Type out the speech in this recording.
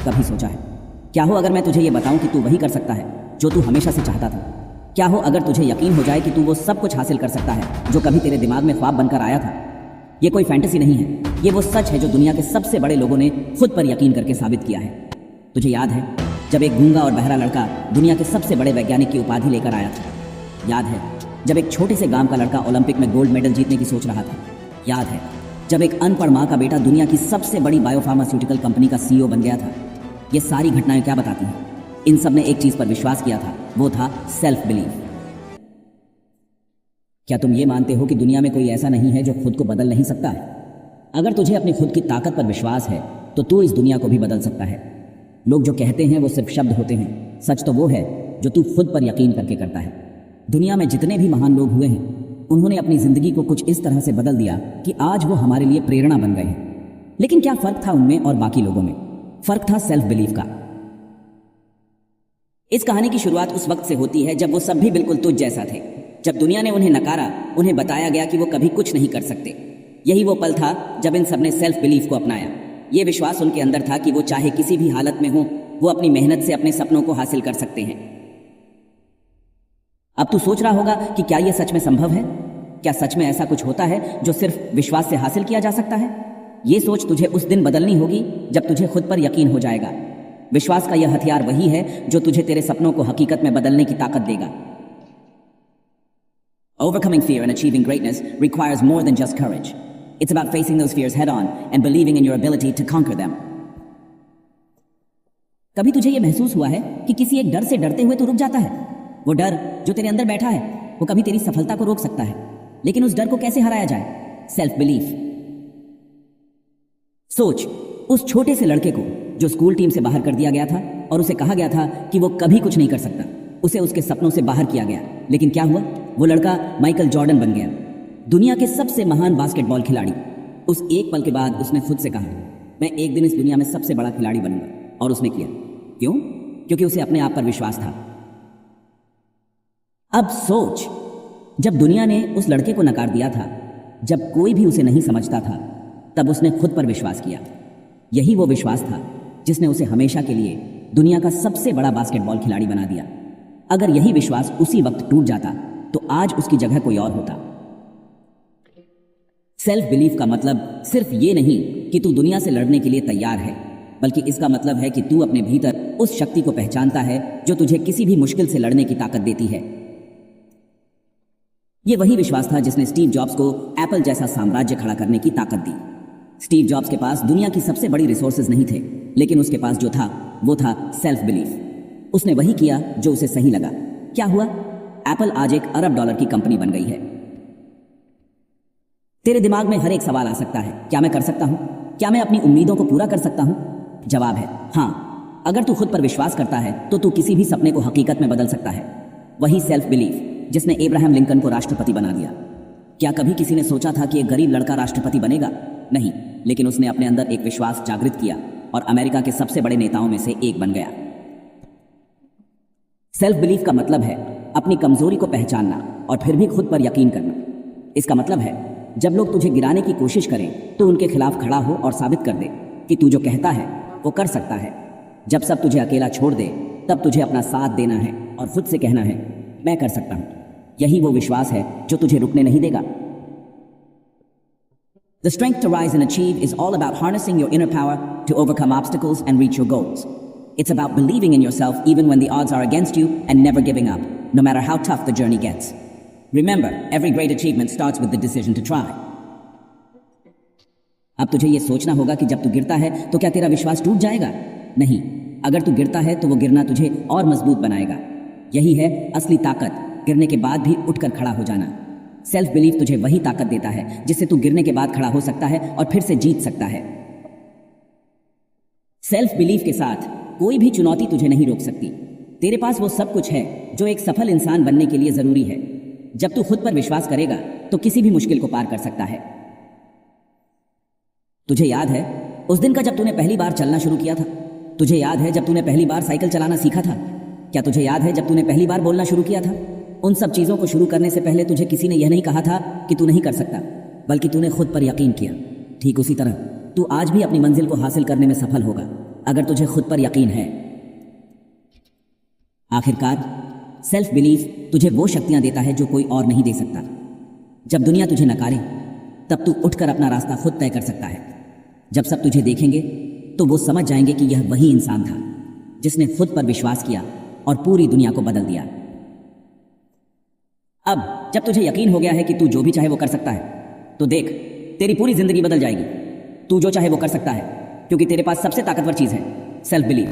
कभी सोचा है? क्या हो अगर मैं तुझे ये बताऊं कि तू वही कर सकता है जो तू हमेशा से चाहता था? क्या हो अगर तुझे यकीन हो जाए कि तू वो सब कुछ हासिल कर सकता है जो कभी तेरे दिमाग में ख्वाब बनकर आया था? ये कोई फैंटेसी नहीं है, ये वो सच है जो दुनिया के सबसे बड़े लोगों ने खुद पर यकीन करके साबित किया है। तुझे याद है जब एक गूंगा और बहरा लड़का दुनिया के सबसे बड़े वैज्ञानिक की उपाधि लेकर आया था? याद है जब एक छोटे से गांव का लड़का ओलंपिक में गोल्ड मेडल जीतने की सोच रहा था? याद है जब एक अनपढ़ माँ का बेटा दुनिया की सबसे बड़ी बायोफार्मास्यूटिकल कंपनी का सीईओ बन गया था? ये सारी घटनाएं क्या बताती हैं? इन सब ने एक चीज पर विश्वास किया था, वो था सेल्फ बिलीफ। क्या तुम ये मानते हो कि दुनिया में कोई ऐसा नहीं है जो खुद को बदल नहीं सकता है? अगर तुझे अपनी खुद की ताकत पर विश्वास है तो तू इस दुनिया को भी बदल सकता है। लोग जो कहते हैं वो सिर्फ शब्द होते हैं, सच तो वो है जो तू खुद पर यकीन करके करता है। दुनिया में जितने भी महान लोग हुए हैं उन्होंने अपनी जिंदगी को कुछ इस तरह से बदल दिया कि आज वो हमारे लिए प्रेरणा बन गए हैं। लेकिन क्या फर्क था उनमें और बाकी लोगों में? फर्क था सेल्फ बिलीफ का। इस कहानी की शुरुआत उस वक्त से होती है जब वो सब भी बिल्कुल तुझ जैसा थे। जब दुनिया ने उन्हें नकारा, उन्हें बताया गया कि वो कभी कुछ नहीं कर सकते। यही वो पल था जब इन सब ने सेल्फ बिलीफ को अपनाया। ये विश्वास उनके अंदर था कि वो चाहे किसी भी हालत में हो, वो अपनी मेहनत से अपने सपनों को हासिल कर सकते हैं। अब तू सोच रहा होगा कि क्या यह सच में संभव है? क्या सच में ऐसा कुछ होता है जो सिर्फ विश्वास से हासिल किया जा सकता है? ये सोच तुझे उस दिन बदलनी होगी जब तुझे खुद पर यकीन हो जाएगा। विश्वास का यह हथियार वही है जो तुझे तेरे सपनों को हकीकत में बदलने की ताकत देगा। Overcoming fear and achieving greatness requires more than just courage. It's about facing those fears head on and believing in your ability to conquer them. कभी तुझे यह महसूस हुआ है कि किसी एक डर से डरते हुए तू रुक जाता है? वो डर जो तेरे अंदर बैठा है वो कभी तेरी सफलता को रोक सकता है। लेकिन उस डर को कैसे हराया जाए? Self belief. सोच उस छोटे से लड़के को जो स्कूल टीम से बाहर कर दिया गया था और उसे कहा गया था कि वो कभी कुछ नहीं कर सकता। उसे उसके सपनों से बाहर किया गया, लेकिन क्या हुआ? वो लड़का माइकल जॉर्डन बन गया, दुनिया के सबसे महान बास्केटबॉल खिलाड़ी। उस एक पल के बाद उसने खुद से कहा, मैं एक दिन इस दुनिया में सबसे बड़ा खिलाड़ी बनूंगा। और उसने किया। क्यों? क्योंकि उसे अपने आप पर विश्वास था। अब सोच, जब दुनिया ने उस लड़के को नकार दिया था, जब कोई भी उसे नहीं समझता था, तब उसने खुद पर विश्वास किया। यही वो विश्वास था जिसने उसे हमेशा के लिए दुनिया का सबसे बड़ा बास्केटबॉल खिलाड़ी बना दिया। अगर यही विश्वास उसी वक्त टूट जाता तो आज उसकी जगह कोई और होता। सेल्फ बिलीफ का मतलब सिर्फ ये नहीं कि तू दुनिया से लड़ने के लिए तैयार है, बल्कि इसका मतलब है कि तू अपने भीतर उस शक्ति को पहचानता है जो तुझे किसी भी मुश्किल से लड़ने की ताकत देती है। यह वही विश्वास था जिसने स्टीव जॉब्स को एप्पल जैसा साम्राज्य खड़ा करने की ताकत दी। स्टीव जॉब्स के पास दुनिया की सबसे बड़ी रिसोर्सेज नहीं थे, लेकिन उसके पास जो था वो था सेल्फ बिलीफ। उसने वही किया जो उसे सही लगा। क्या हुआ? एप्पल आज $1 अरब की कंपनी बन गई है। तेरे दिमाग में हर एक सवाल आ सकता है, क्या मैं कर सकता हूं? क्या मैं अपनी उम्मीदों को पूरा कर सकता हूं? जवाब है हाँ। अगर तू खुद पर विश्वास करता है तो तू किसी भी सपने को हकीकत में बदल सकता है। वही सेल्फ बिलीफ जिसने अब्राहम लिंकन को राष्ट्रपति बना दिया। क्या कभी किसी ने सोचा था कि एक गरीब लड़का राष्ट्रपति बनेगा? नहीं, लेकिन उसने अपने अंदर एक विश्वास जागृत किया और अमेरिका के सबसे बड़े नेताओं में से एक बन गया। सेल्फ बिलीफ का मतलब है अपनी कमजोरी को पहचानना और फिर भी खुद पर यकीन करना। इसका मतलब है जब लोग तुझे गिराने की कोशिश करें तो उनके खिलाफ खड़ा हो और साबित कर दे कि तू जो कहता है वो कर सकता है। जब सब तुझे अकेला छोड़ दे तब तुझे अपना साथ देना है और खुद से कहना है मैं कर सकता हूं। यही वो विश्वास है जो तुझे रुकने नहीं देगा। The strength to rise and achieve is all about harnessing your inner power to overcome obstacles and reach your goals. It's about believing in yourself even when the odds are against you and never giving up, no matter how tough the journey gets. Remember, every great achievement starts with the decision to try. अब तुझे ये सोचना होगा कि जब तू गिरता है तो क्या तेरा विश्वास टूट जाएगा? नहीं, अगर तू गिरता है तो वो गिरना तुझे और मजबूत बनाएगा। यही है असली ताकत, गिरने के बाद भी उठकर खड़ा हो जाना। सेल्फ बिलीफ तुझे वही ताकत देता है जिससे तू गिरने के बाद खड़ा हो सकता है और फिर से जीत सकता है। सेल्फ बिलीफ के साथ कोई भी चुनौती तुझे नहीं रोक सकती। तेरे पास वो सब कुछ है जो एक सफल इंसान बनने के लिए जरूरी है। जब तू खुद पर विश्वास करेगा तो किसी भी मुश्किल को पार कर सकता है। तुझे याद है उस दिन का जब तूने पहली बार चलना शुरू किया था? तुझे याद है जब तूने पहली बार साइकिल चलाना सीखा था? क्या तुझे याद है जब तूने पहली बार बोलना शुरू किया था? उन सब चीजों को शुरू करने से पहले तुझे किसी ने यह नहीं कहा था कि तू नहीं कर सकता, बल्कि तूने खुद पर यकीन किया। ठीक उसी तरह तू आज भी अपनी मंजिल को हासिल करने में सफल होगा अगर तुझे खुद पर यकीन है। आखिरकार सेल्फ बिलीफ तुझे वो शक्तियां देता है जो कोई और नहीं दे सकता। जब दुनिया तुझे नकारे तब तू उठकर अपना रास्ता खुद तय कर सकता है। जब सब तुझे देखेंगे तो वो समझ जाएंगे कि यह वही इंसान था जिसने खुद पर विश्वास किया और पूरी दुनिया को बदल दिया। अब जब तुझे यकीन हो गया है कि तू जो भी चाहे वो कर सकता है, तो देख, तेरी पूरी जिंदगी बदल जाएगी। तू जो चाहे वो कर सकता है क्योंकि तेरे पास सबसे ताकतवर चीज है, सेल्फ बिलीफ।